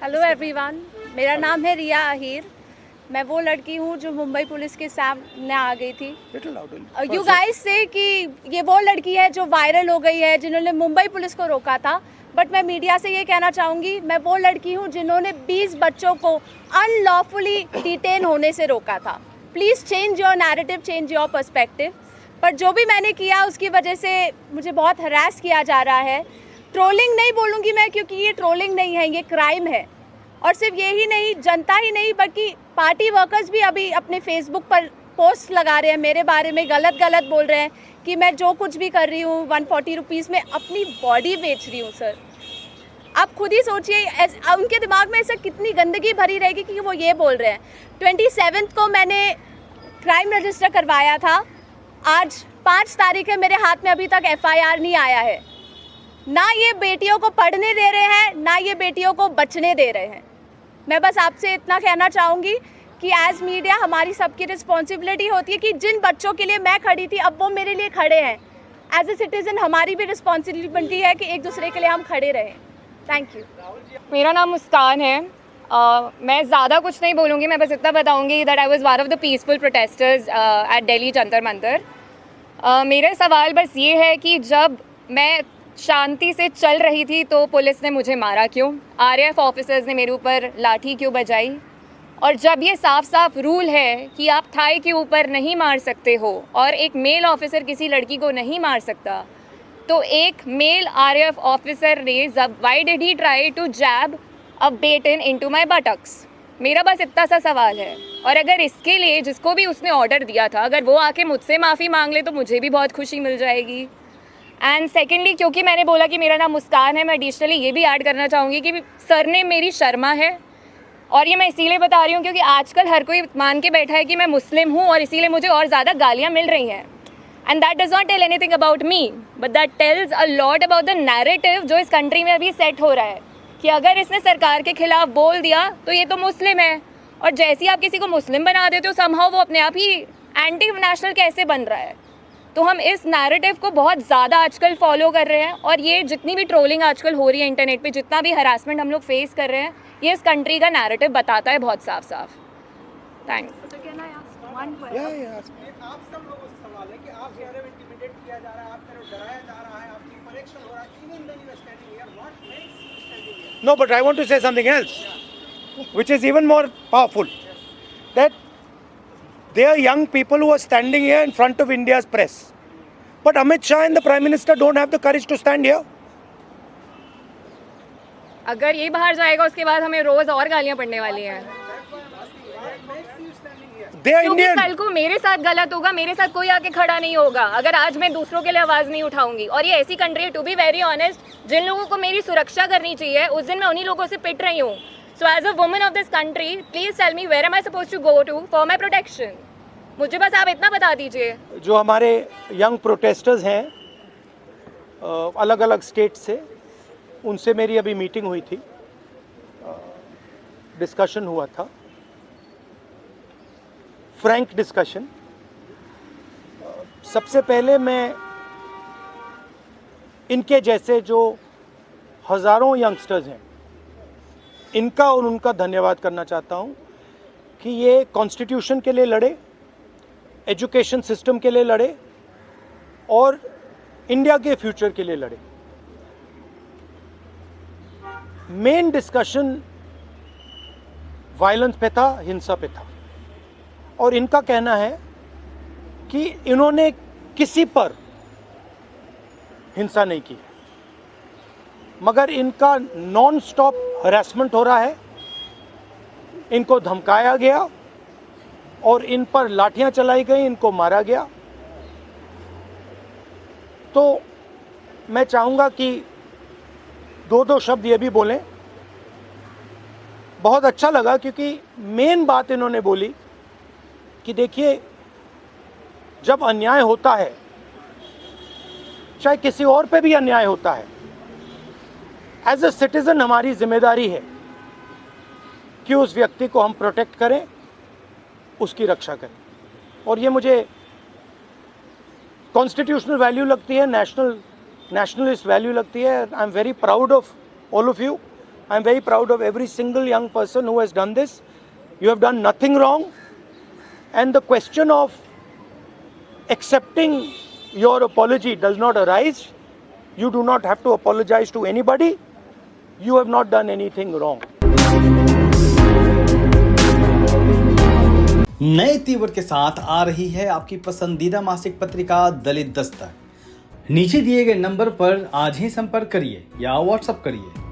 Hello everyone, मेरा नाम है रिया अहीर। मैं वो लड़की हूँ जो मुंबई पुलिस के सामने आ गई थी। यू गाइस से कि ये वो लड़की है जो वायरल हो गई है, जिन्होंने मुंबई पुलिस को रोका था। बट मैं मीडिया से ये कहना चाहूँगी, मैं वो लड़की हूँ जिन्होंने 20 बच्चों को अनलॉफुली डिटेन होने से रोका था। Please change your narrative, change your perspective. पर जो भी मैंने किया उसकी वजह से मुझे बहुत हरास किया जा रहा है। ट्रोलिंग नहीं बोलूँगी मैं, क्योंकि ये ट्रोलिंग नहीं है, ये क्राइम है। और सिर्फ ये ही नहीं, जनता ही नहीं बल्कि पार्टी वर्कर्स भी अभी अपने फेसबुक पर पोस्ट लगा रहे हैं, मेरे बारे में गलत बोल रहे हैं कि मैं जो कुछ भी कर रही हूँ 140 रुपीज़ में अपनी बॉडी बेच रही हूँ। सर, आप खुद ही सोचिए, उनके दिमाग में ऐसा कितनी गंदगी भरी रहेगी कि वो ये बोल रहे हैं। 27 को मैंने क्राइम रजिस्टर करवाया था। आज 5 तारीख है, मेरे हाथ में अभी तक FIR नहीं आया है। ना ये बेटियों को पढ़ने दे रहे हैं, ना ये बेटियों को बचने दे रहे हैं। मैं बस आपसे इतना कहना चाहूँगी कि एज मीडिया हमारी सबकी रिस्पॉन्सिबिलिटी होती है कि जिन बच्चों के लिए मैं खड़ी थी अब वो मेरे लिए खड़े हैं। एज ए सिटीज़न हमारी भी रिस्पॉन्सिबिलिटी है कि एक दूसरे के लिए हम खड़े रहें। Thank you. मेरा नाम मुस्कान है। मैं ज़्यादा कुछ नहीं बोलूँगी, मैं बस इतना बताऊँगी that I was one of the peaceful protesters at Delhi Jantar Mantar. मेरा सवाल बस ये है कि जब मैं शांति से चल रही थी तो पुलिस ने मुझे मारा क्यों? RAF ऑफिसर्स ने मेरे ऊपर लाठी क्यों बजाई? और जब ये साफ साफ रूल है कि आप थाई के ऊपर नहीं मार सकते हो और एक मेल ऑफिसर किसी लड़की को नहीं मार सकता, तो एक मेल RAF ऑफिसर ने why did he try to jab a baton into my buttocks? मेरा बस इतना सा सवाल है। और अगर इसके लिए जिसको भी उसने ऑर्डर दिया था, अगर वो आके मुझसे माफ़ी मांग ले तो मुझे भी बहुत खुशी मिल जाएगी। एंड सेकेंडली, क्योंकि मैंने बोला कि मेरा नाम मुस्कान है, मैं एडिशनली ये भी ऐड करना चाहूँगी कि सरनेम मेरी शर्मा है। और ये मैं इसीलिए बता रही हूँ क्योंकि आजकल हर कोई मान के बैठा है कि मैं मुस्लिम हूँ और इसीलिए मुझे और ज़्यादा गालियाँ मिल रही हैं। And that does not tell anything about me, but that tells a lot about the narrative जो इस कंट्री में अभी सेट हो रहा है कि अगर इसने सरकार के खिलाफ बोल दिया तो ये तो मुस्लिम है, और जैसे ही आप किसी को मुस्लिम बना देते हो समहाउ वो अपने आप ही एंटी नेशनल कैसे बन रहा है। तो हम इस नैरेटिव को बहुत ज़्यादा आजकल फॉलो कर रहे हैं, और ये जितनी भी ट्रोलिंग आजकल हो रही है इंटरनेट पे, जितना भी हरासमेंट हम लोग फेस कर रहे हैं, ये इस कंट्री का नैरेटिव बताता है बहुत साफ साफ। थैंक आप सब लोगों से सवाल है कि आप कह रहे हो इंटिमिडेट किया जा रहा है, आप कह रहे हो डराया जा रहा है, आपकी परीक्षा हो रहा है, even then you are standing here. What makes you standing here? No, but I want to say something else, which is even more powerful. That there are young people who are standing here in front of India's press. But Amit Shah and the Prime Minister don't have the courage to stand here. अगर ये बाहर जाएगा उसके बाद हमें रोज़ और गालियाँ पड़ने वाली हैं। They are क्योंकि Indian. कल को मेरे साथ गलत होगा, मेरे साथ कोई आके खड़ा नहीं होगा अगर आज मैं दूसरों के लिए आवाज़ नहीं उठाऊंगी। और ये ऐसी कंट्री है, टू बी वेरी ऑनेस्ट, जिन लोगों को मेरी सुरक्षा करनी चाहिए उस दिन मैं उन्हीं लोगों से पिट रही हूँ। So as a woman of this country, please tell me where am I suppose to go to for my protection. मुझे बस आप इतना बता दीजिए। जो हमारे यंग प्रोटेस्टर्स हैं अलग अलग स्टेट से, उनसे मेरी अभी मीटिंग हुई थी, डिस्कशन हुआ था, फ्रैंक डिस्कशन। सबसे पहले मैं इनके जैसे जो हज़ारों यंगस्टर्स हैं, इनका और उनका धन्यवाद करना चाहता हूं कि ये कॉन्स्टिट्यूशन के लिए लड़े, एजुकेशन सिस्टम के लिए लड़े और इंडिया के फ्यूचर के लिए लड़े। मेन डिस्कशन वायलेंस पे था, हिंसा पे था, और इनका कहना है कि इन्होंने किसी पर हिंसा नहीं की, मगर इनका नॉन स्टॉप हरासमेंट हो रहा है, इनको धमकाया गया और इन पर लाठियां चलाई गई, इनको मारा गया। तो मैं चाहूँगा कि दो शब्द ये भी बोलें। बहुत अच्छा लगा क्योंकि मेन बात इन्होंने बोली कि देखिए, जब अन्याय होता है, चाहे किसी और पे भी अन्याय होता है, एज ए सिटीजन हमारी जिम्मेदारी है कि उस व्यक्ति को हम प्रोटेक्ट करें, उसकी रक्षा करें। और ये मुझे कॉन्स्टिट्यूशनल वैल्यू लगती है, नेशनलिस्ट वैल्यू लगती है। I am very proud of all of you I'm very proud of every single young person who has done this. You have done nothing wrong. And the question of accepting your apology does not arise. You do not have to apologize to anybody. You have not done anything wrong. नए तीवर के साथ आ रही है आपकी पसंदीदा मासिक पत्रिका दलित दस्तक। नीचे दिए गए नंबर पर आज ही संपर्क करिए या व्हाट्सएप करिए।